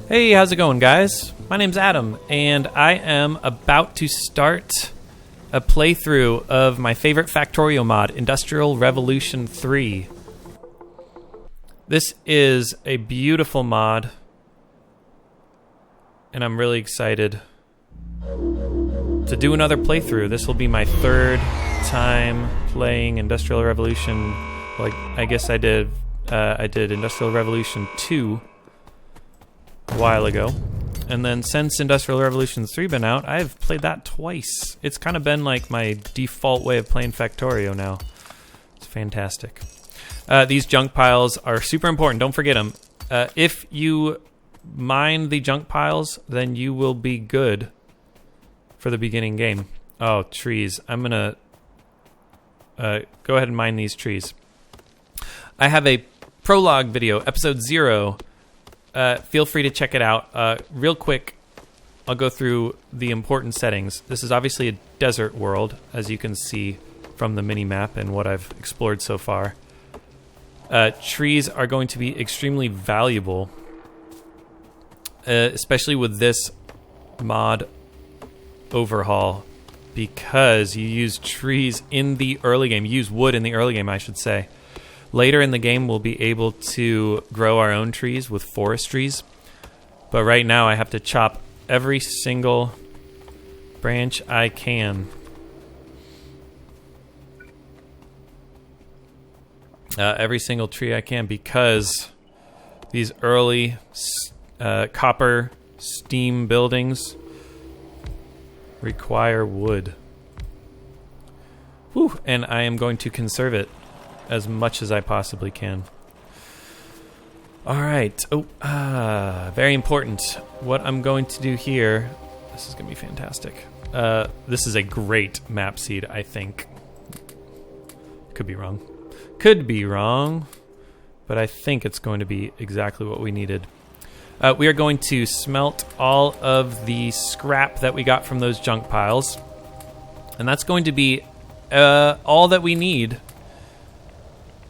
Hey, how's it going, guys? My name's Adam, and I am about to start a playthrough of my favorite Factorio mod, Industrial Revolution 3. This is a beautiful mod, and I'm really excited to do another playthrough. This will be my third time playing Industrial Revolution. Like, I guess I did Industrial Revolution 2 a while ago, and then since Industrial Revolution 3 been out, I've played that twice. It's kind of been like my default way of playing Factorio now. It's fantastic. These junk piles are super important. Don't forget them. If you mine the junk piles, then you will be good for the beginning game. Oh, trees. I'm gonna go ahead and mine these trees. I have a prologue video, episode 0. Feel free to check it out. Real quick, I'll go through the important settings. This is obviously a desert world, as you can see from the mini-map and what I've explored so far. Trees are going to be extremely valuable, especially with this mod overhaul, because you use trees in the early game. You use wood in the early game, I should say. Later in the game, we'll be able to grow our own trees with forestries. But right now, I have to chop every single branch I can. Every single tree I can, because these early copper steam buildings require wood. Whew, and I am going to conserve it as much as I possibly can. All right. Very important. What I'm going to do here, this is going to be fantastic. This is a great map seed, I think. Could be wrong. Could be wrong, but I think it's going to be exactly what we needed. We are going to smelt all of the scrap that we got from those junk piles, and that's going to be all that we need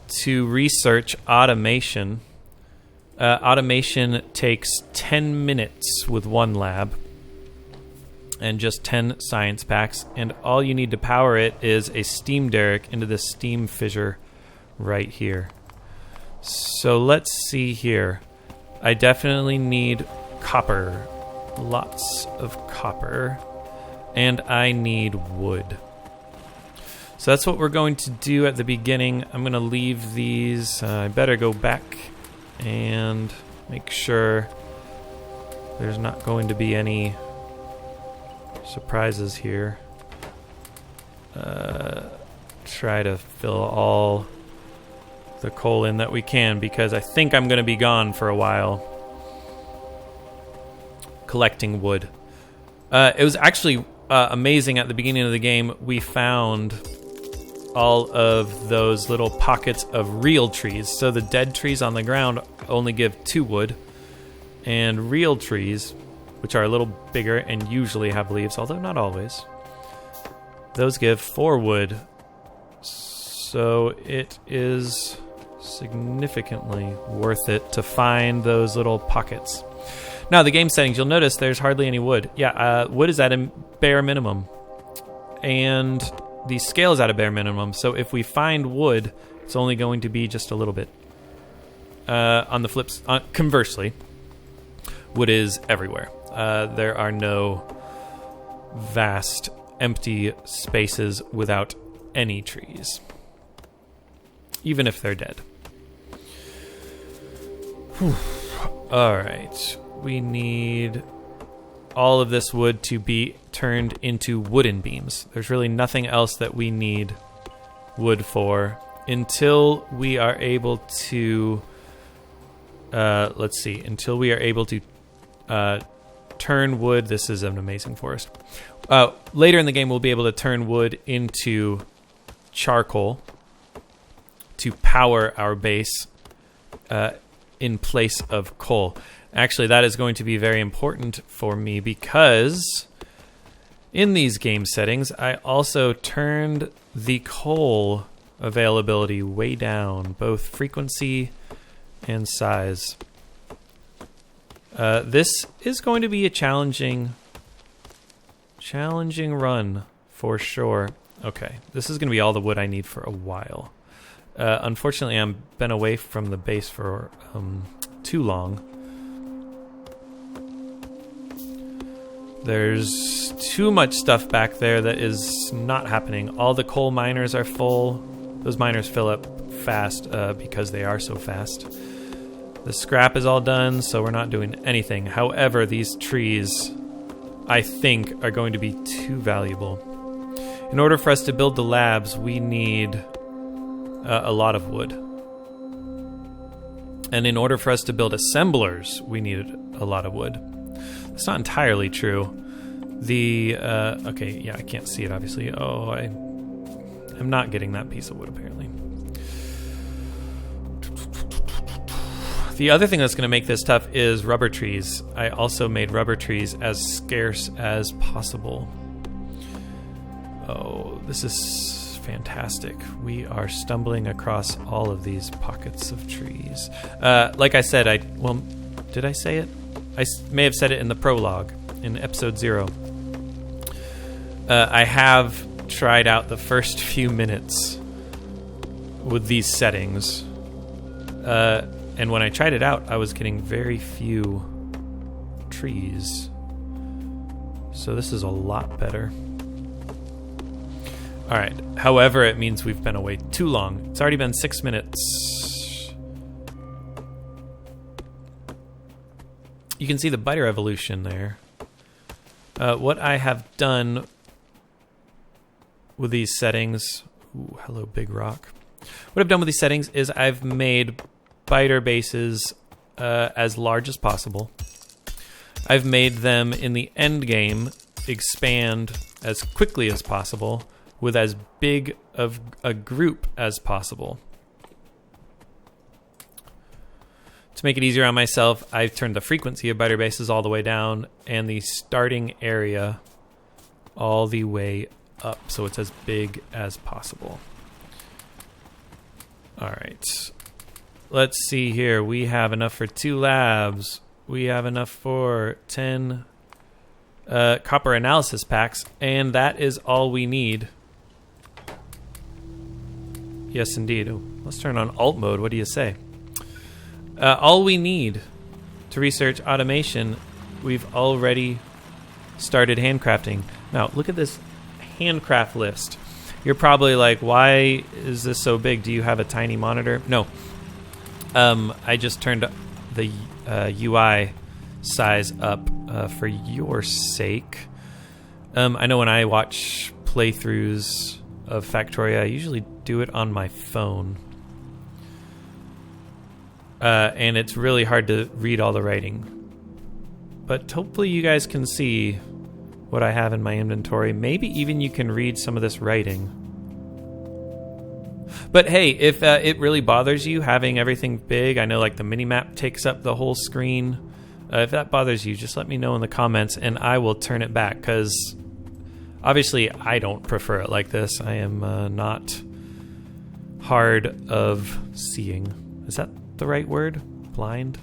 to research automation. Automation takes 10 minutes with one lab and just 10 science packs, and all you need to power it is a steam derrick into the steam fissure right here. So let's see here. I definitely need copper, lots of copper, and I need wood. So that's what we're going to do at the beginning. I'm going to leave these. I better go back and make sure there's not going to be any surprises here. Try to fill all the coal in that we can, because I think I'm going to be gone for a while collecting wood. It was actually amazing at the beginning of the game. We found all of those little pockets of real trees. So the dead trees on the ground only give 2 wood, and real trees, which are a little bigger and usually have leaves, although not always, those give 4 wood. So it is significantly worth it to find those little pockets. Now, the game settings, you'll notice there's hardly any wood. Yeah, wood is at a bare minimum, and the scale is at a bare minimum, so if we find wood, it's only going to be just a little bit. On the flips, conversely, wood is everywhere. There are no vast, empty spaces without any trees, even if they're dead. Whew. All right, we need all of this wood to be turned into wooden beams. There's really nothing else that we need wood for until we are able to until we are able to turn wood. This is an amazing forest. Later in the game, we'll be able to turn wood into charcoal to power our base in place of coal. Actually, that is going to be very important for me, because in these game settings, I also turned the coal availability way down, both frequency and size. This is going to be a challenging run for sure. Okay, this is going to be all the wood I need for a while. Unfortunately, I've been away from the base for too long. There's too much stuff back there that is not happening. All the coal miners are full. Those miners fill up fast because they are so fast. The scrap is all done, so we're not doing anything. However, these trees, I think, are going to be too valuable. In order for us to build the labs, we need a lot of wood. And in order for us to build assemblers, we need a lot of wood. That's not entirely true. Okay, yeah, I can't see it, obviously. Oh, I'm not getting that piece of wood, apparently. The other thing that's going to make this tough is rubber trees. I also made rubber trees as scarce as possible. Oh, this is fantastic. We are stumbling across all of these pockets of trees. Like I said, did I say it? I may have said it in the prologue, in episode 0. I have tried out the first few minutes with these settings. And when I tried it out, I was getting very few trees. So this is a lot better. Alright, however, it means we've been away too long. It's already been 6 minutes. You can see the biter evolution there. What I have done with these settings... Ooh, hello, big rock. What I've done with these settings is I've made biter bases as large as possible. I've made them in the end game expand as quickly as possible with as big of a group as possible. To make it easier on myself, I've turned the frequency of biter bases all the way down and the starting area all the way up, so it's as big as possible. All right. Let's see here. We have enough for 2 labs. We have enough for 10 copper analysis packs, and that is all we need. Yes, indeed. Ooh, let's turn on alt mode. What do you say? All we need to research automation, we've already started handcrafting. Now, look at this handcraft list. You're probably like, why is this so big? Do you have a tiny monitor? No. I just turned the UI size up for your sake. I know when I watch playthroughs of Factorio, I usually do it on my phone. And it's really hard to read all the writing. But hopefully you guys can see what I have in my inventory. Maybe even you can read some of this writing. But hey, if it really bothers you having everything big, I know like the minimap takes up the whole screen. If that bothers you, just let me know in the comments and I will turn it back, because obviously I don't prefer it like this. I am not hard of seeing. Is that the right word? Blind?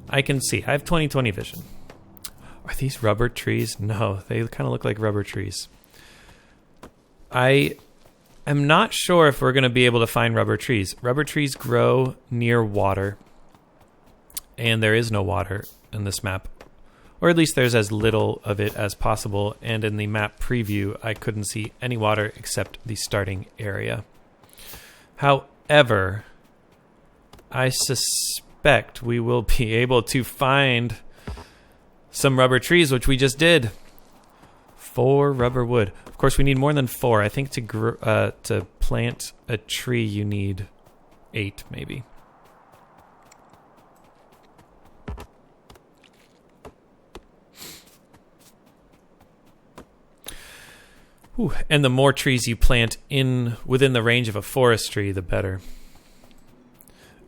I can see. I have 20/20 vision. Are these rubber trees? No, they kind of look like rubber trees. I'm not sure if we're going to be able to find rubber trees. Rubber trees grow near water, and there is no water in this map. Or at least there's as little of it as possible, and in the map preview, I couldn't see any water except the starting area. However, I suspect we will be able to find some rubber trees, which we just did. 4 rubber wood. Of course, we need more than 4. I think to plant a tree, you need 8, maybe. Ooh, and the more trees you plant within the range of a forest tree, the better.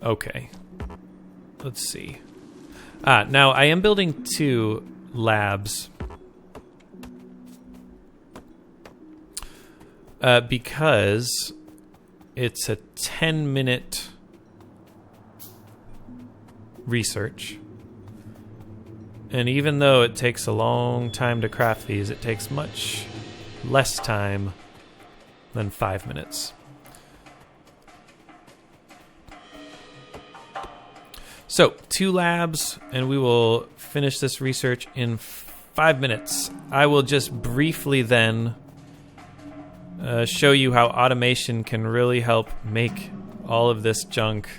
Okay. Let's see. Now I am building 2 labs. Because it's a 10-minute research. And even though it takes a long time to craft these, it takes much less time than 5 minutes. So, 2 labs, and we will finish this research in 5 minutes. I will just briefly then show you how automation can really help make all of this junk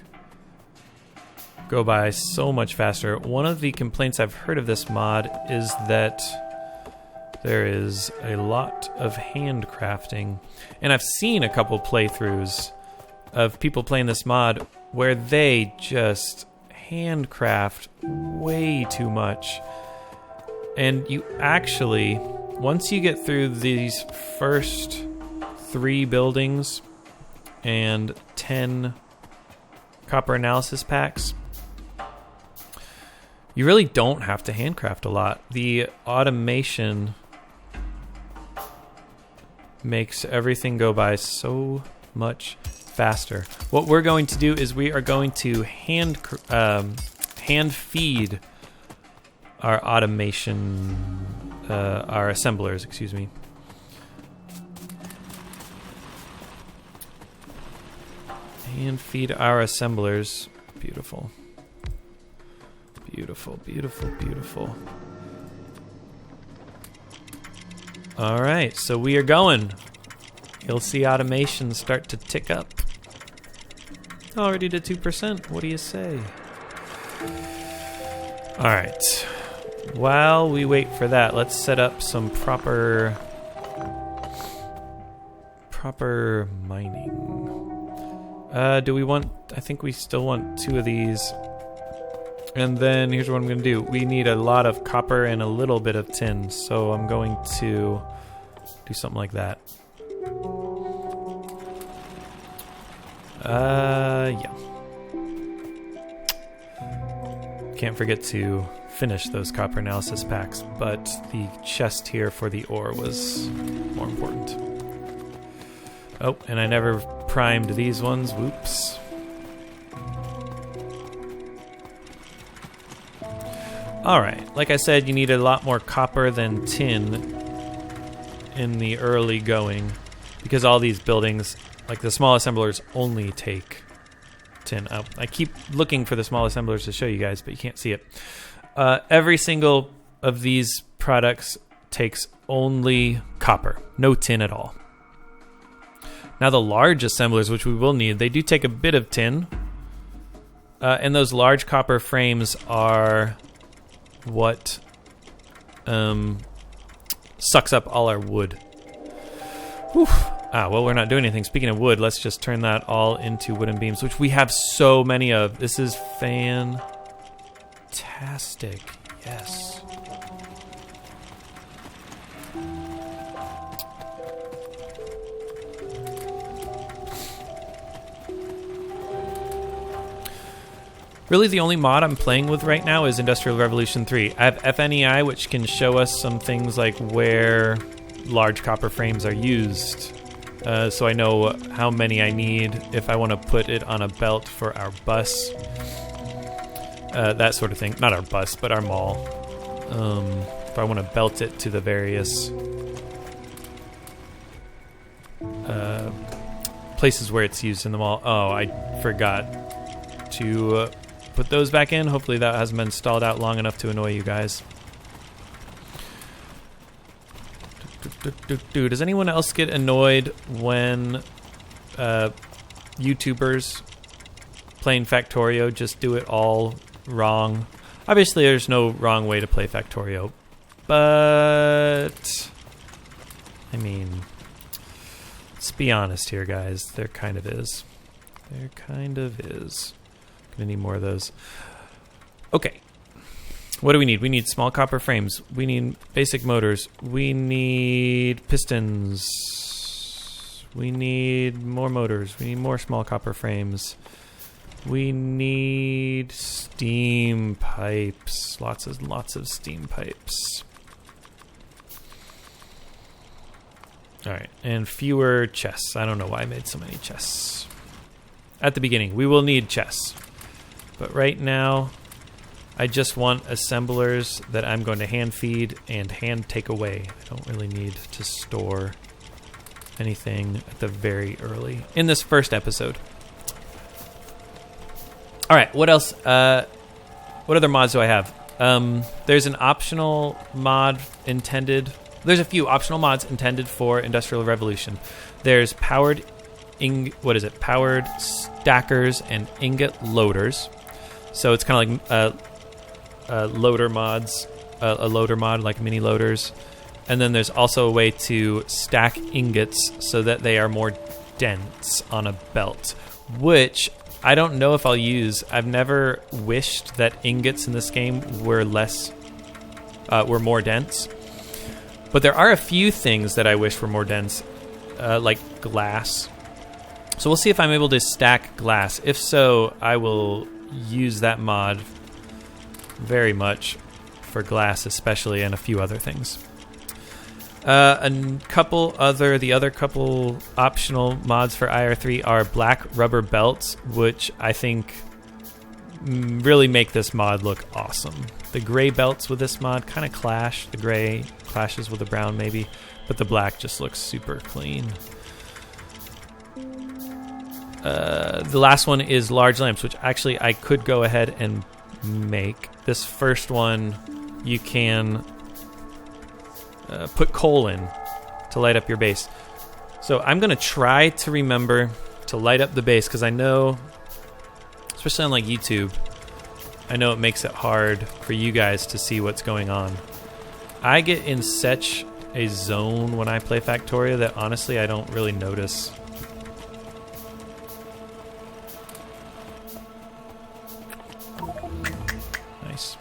go by so much faster. One of the complaints I've heard of this mod is that there is a lot of handcrafting. And I've seen a couple playthroughs of people playing this mod where they just handcraft way too much. And you actually, once you get through these first 3 buildings and 10 copper analysis packs, you really don't have to handcraft a lot. The automation makes everything go by so much faster. What we're going to do is we are going to hand feed our automation, our assemblers, excuse me. Hand feed our assemblers. Beautiful. Beautiful, beautiful, beautiful. All right, so we are going. You'll see automation start to tick up. Already to 2%. What do you say? All right. While we wait for that, let's set up some proper mining. Do we want... I think we still want 2 of these. And then here's what I'm going to do. We need a lot of copper and a little bit of tin. So I'm going to do something like that. Yeah. Can't forget to finish those copper analysis packs, but the chest here for the ore was more important. Oh, and I never primed these ones. Whoops. Alright, like I said, you need a lot more copper than tin in the early going, because all these buildings, like the small assemblers, only take tin. I keep looking for the small assemblers to show you guys, but you can't see it. Every single of these products takes only copper, no tin at all. Now the large assemblers, which we will need, they do take a bit of tin, and those large copper frames are what sucks up all our wood. Whew. Well, we're not doing anything. Speaking of wood, let's just turn that all into wooden beams, which we have so many of. This is fantastic. Yes. Really, the only mod I'm playing with right now is Industrial Revolution 3. I have FNEI, which can show us some things like where large copper frames are used. So I know how many I need if I want to put it on a belt for our bus. That sort of thing. Not our bus, but our mall. If I want to belt it to the various places where it's used in the mall. Oh, I forgot to... put those back in. Hopefully that hasn't been stalled out long enough to annoy you guys. Does anyone else get annoyed when YouTubers playing Factorio just do it all wrong? Obviously there's no wrong way to play Factorio, but I mean, let's be honest here, guys. There kind of is. There kind of is. Gonna need more of those. Okay. What do we need? We need small copper frames. We need basic motors. We need pistons. We need more motors. We need more small copper frames. We need steam pipes. Lots of steam pipes. Alright, and fewer chests. I don't know why I made so many chests. At the beginning, we will need chests. But right now, I just want assemblers that I'm going to hand feed and hand take away. I don't really need to store anything at the very early in this first episode. All right, what else? What other mods do I have? There's an optional mod intended. There's a few optional mods intended for Industrial Revolution. There's powered powered stackers and ingot loaders. So it's kind of like loader mods, a loader mod like mini loaders. And then there's also a way to stack ingots so that they are more dense on a belt, which I don't know if I'll use. I've never wished that ingots in this game were more dense. But there are a few things that I wish were more dense, like glass. So we'll see if I'm able to stack glass. If so, I will use that mod very much for glass especially, and a few other things. The other couple optional mods for IR3 are black rubber belts, which I think really make this mod look awesome. The gray belts with this mod kind of clash. The gray clashes with the brown maybe, but the black just looks super clean. The last one is large lamps, which actually I could go ahead and make. This first one, you can put coal in to light up your base. So I'm going to try to remember to light up the base, because I know, especially on like YouTube, I know it makes it hard for you guys to see what's going on. I get in such a zone when I play Factorio that honestly I don't really notice. Nice.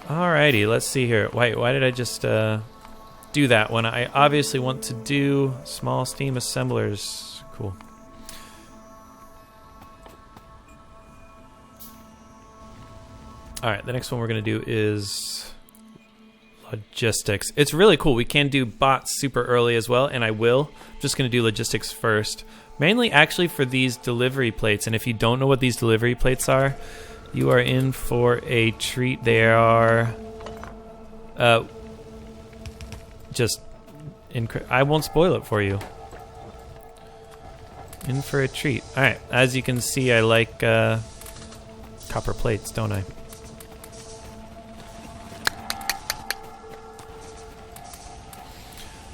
Alrighty, let's see here. Wait, why did I just do that when I obviously want to do small steam assemblers? Cool. Alright, the next one we're going to do is logistics. It's really cool. We can do bots super early as well, and I will. I'm just going to do logistics first. Mainly actually for these delivery plates, and if you don't know what these delivery plates are, you are in for a treat. They are I won't spoil it for you. In for a treat. Alright, as you can see, I like copper plates, don't I?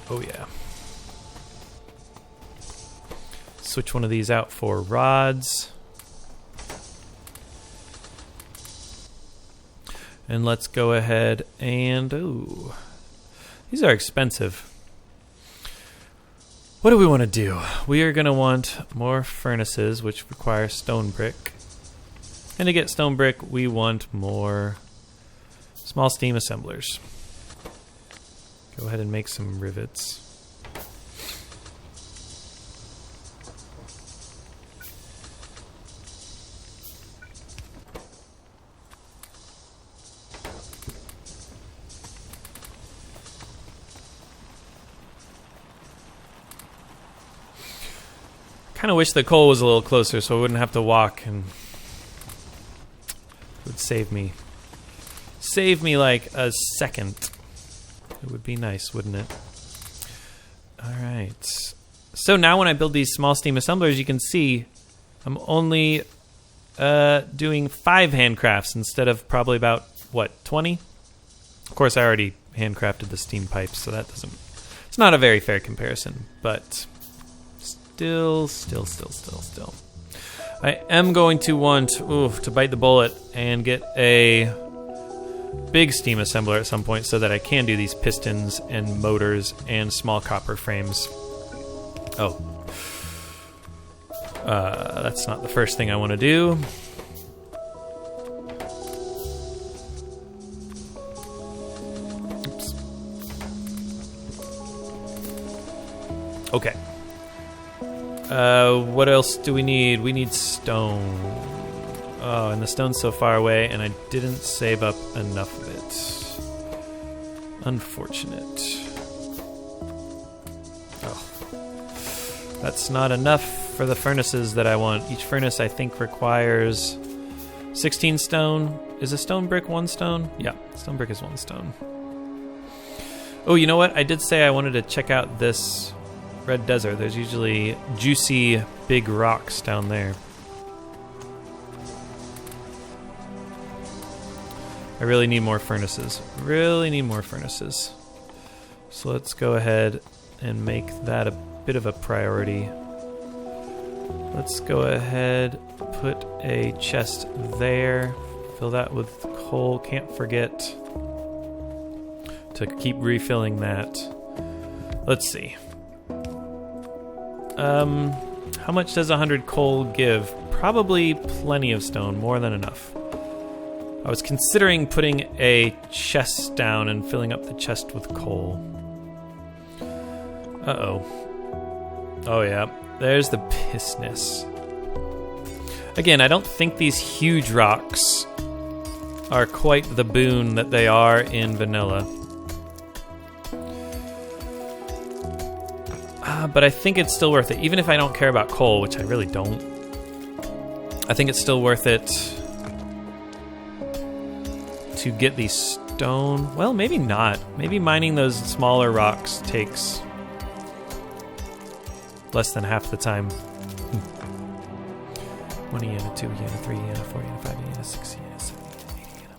Oh yeah. Switch one of these out for rods. And let's go ahead and... Ooh. These are expensive. What do we want to do? We are going to want more furnaces, which require stone brick. And to get stone brick, we want more small steam assemblers. Go ahead and make some rivets. Kind of wish the coal was a little closer so I wouldn't have to walk, and it would save me like a second. It would be nice, wouldn't it? Alright. So now when I build these small steam assemblers, you can see I'm only doing 5 handcrafts instead of probably about, what, 20? Of course, I already handcrafted the steam pipes, so that doesn't... It's not a very fair comparison, but still. I am going to want to bite the bullet and get a big steam assembler at some point so that I can do these pistons and motors and small copper frames. Oh. That's not the first thing I want to do. Oops. Okay. What else do we need? We need stone. Oh, and the stone's so far away, and I didn't save up enough of it. Unfortunate. Oh. That's not enough for the furnaces that I want. Each furnace, I think, requires 16 stone. Is a stone brick 1 stone? Yeah, stone brick is 1 stone. Oh, you know what? I did say I wanted to check out this red desert. There's usually juicy big rocks down there. I really need more furnaces. Really need more furnaces. So let's go ahead and make that a bit of a priority. Let's go ahead, put a chest there. Fill that with coal. Can't forget to keep refilling that. Let's see. How much does 100 coal give? Probably plenty of stone, more than enough. I was considering putting a chest down and filling up the chest with coal. Uh-oh. Oh yeah, there's the business. Again, I don't think these huge rocks are quite the boon that they are in vanilla. But I think it's still worth it. Even if I don't care about coal, which I really don't. I think it's still worth it to get these stone. Well, maybe not. Maybe mining those smaller rocks takes less than half the time. 1 yen, 2 yen, 3 yen, 4 yen, 5 yen, 6 yen, 7 yen, 8 yen.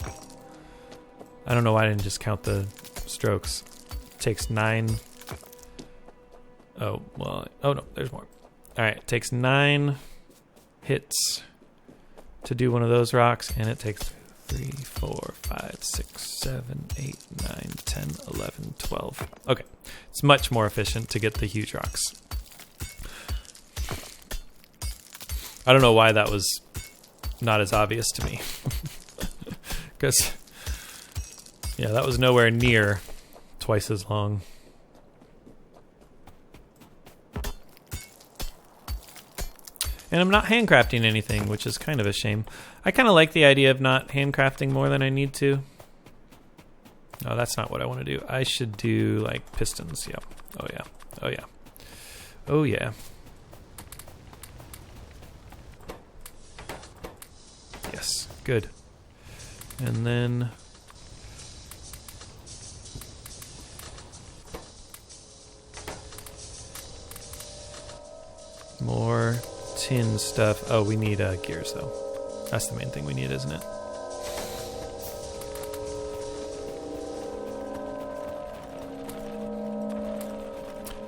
I don't know why I didn't just count the strokes. It takes 9. Oh, well, oh no, there's more. All right, it takes 9 hits to do one of those rocks, and it takes 3, 4, 5, 6, 7, 8, 9, 10, 11, 12. Okay, it's much more efficient to get the huge rocks. I don't know why that was not as obvious to me. Because, yeah, that was nowhere near twice as long. And I'm not handcrafting anything, which is kind of a shame. I kind of like the idea of not handcrafting more than I need to. No, that's not what I want to do. I should do, like, pistons. Yep. Oh, yeah. Oh, yeah. Oh, yeah. Yes. Good. And then... more tin stuff. Oh, we need gears, though. That's the main thing we need, isn't it?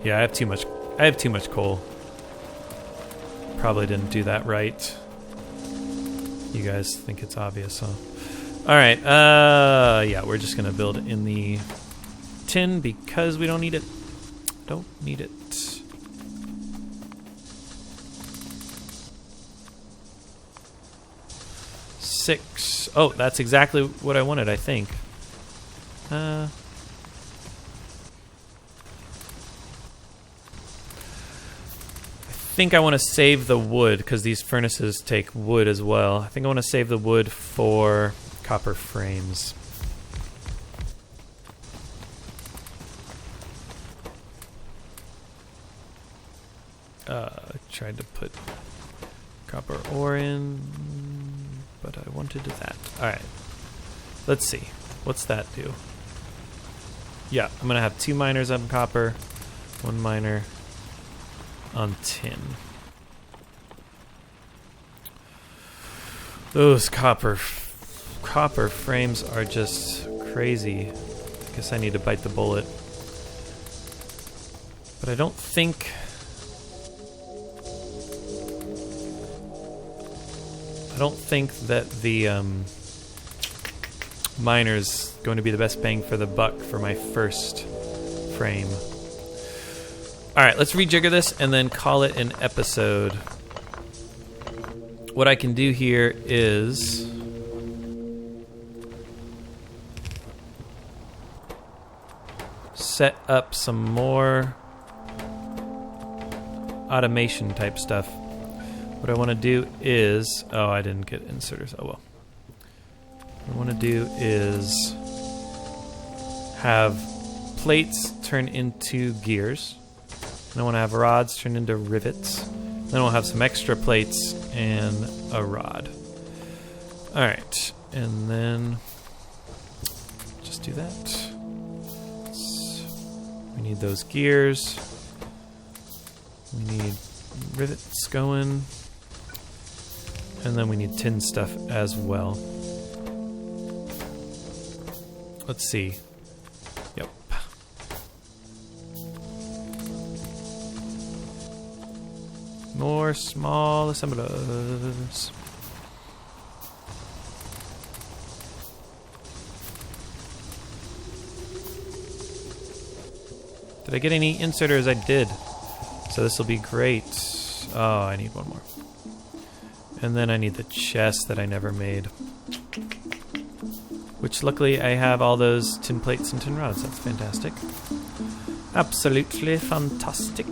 Yeah, I have too much. I have too much coal. Probably didn't do that right. You guys think it's obvious, huh? All right. Yeah, we're just gonna build in the tin because we don't need it. Don't need it. Six. Oh, that's exactly what I wanted, I think. I think I want to save the wood because these furnaces take wood as well. I think I want to save the wood for copper frames. Tried to put copper ore in, but I wanted that. Alright. Let's see. What's that do? Yeah, I'm going to have 2 miners on copper, 1 miner on tin. Those copper frames are just crazy. I guess I need to bite the bullet. But I don't think... that the miner's going to be the best bang for the buck for my first frame. Alright, let's rejigger this and then call it an episode. What I can do here is... set up some more automation type stuff. What I want to do is... oh, I didn't get inserters. Oh, well. What I want to do is have plates turn into gears. And I want to have rods turn into rivets. Then we'll have some extra plates and a rod. Alright, and then just do that. We need those gears. We need rivets going. And then we need tin stuff as well. Let's see. Yep. More small assemblers. Did I get any inserters? I did. So this will be great. Oh, I need one more. And then I need the chest that I never made. Which luckily I have all those tin plates and tin rods. That's fantastic. Absolutely fantastic.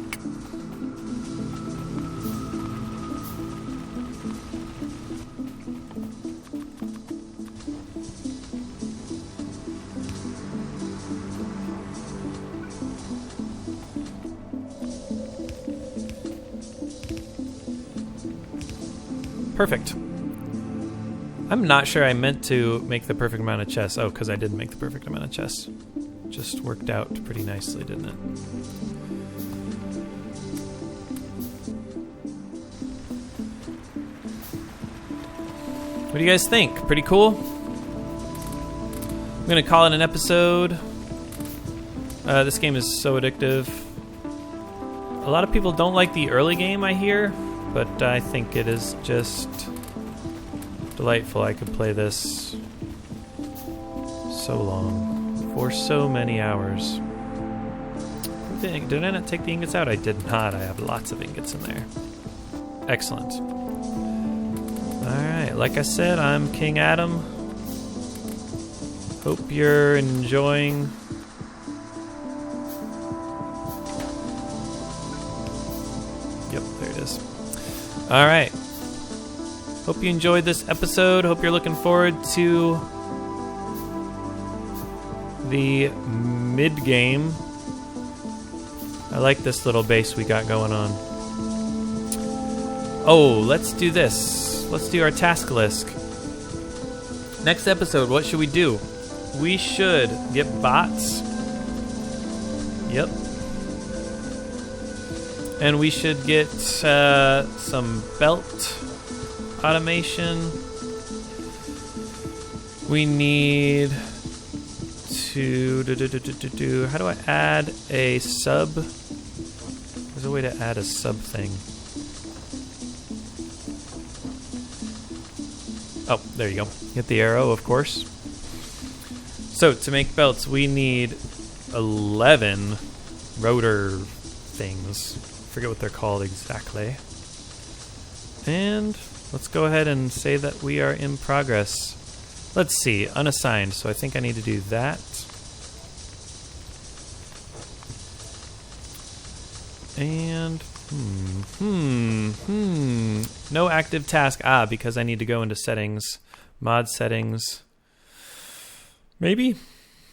Perfect. I'm not sure I meant to make the perfect amount of chests. Oh, because I didn't make the perfect amount of chests. Just worked out pretty nicely, didn't it? What do you guys think? Pretty cool? I'm going to call it an episode. This game is so addictive. A lot of people don't like the early game, I hear. But I think it is just delightful. I could play this so long, for so many hours. Did I not take the ingots out? I did not. I have lots of ingots in there. Excellent. Alright, like I said, I'm King Adam. Hope you're enjoying. Yep, there it is. Alright. Hope you enjoyed this episode. Hope you're looking forward to the mid-game. I like this little base we got going on. Oh, let's do this. Let's do our task list. Next episode, what should we do? We should get bots. Yep. And we should get some belt automation. We need to how do I add a sub? There's a way to add a sub thing. Oh, there you go. Hit the arrow, of course. So to make belts, we need 11 rotor things. Forget what they're called exactly. And let's go ahead and say that we are in progress. Let's see, unassigned, so I think I need to do that. And, no active task. Ah, because I need to go into settings, mod settings. Maybe?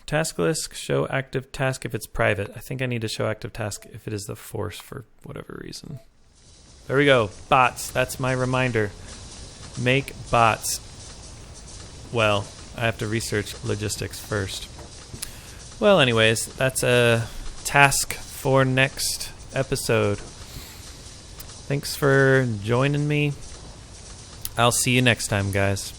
Task list, show active task if it's private. I think I need to show active task if it is the force for whatever reason. There we go. Bots. That's my reminder. Make bots. Well, I have to research logistics first. Well, anyways, that's a task for next episode. Thanks for joining me. I'll see you next time, guys.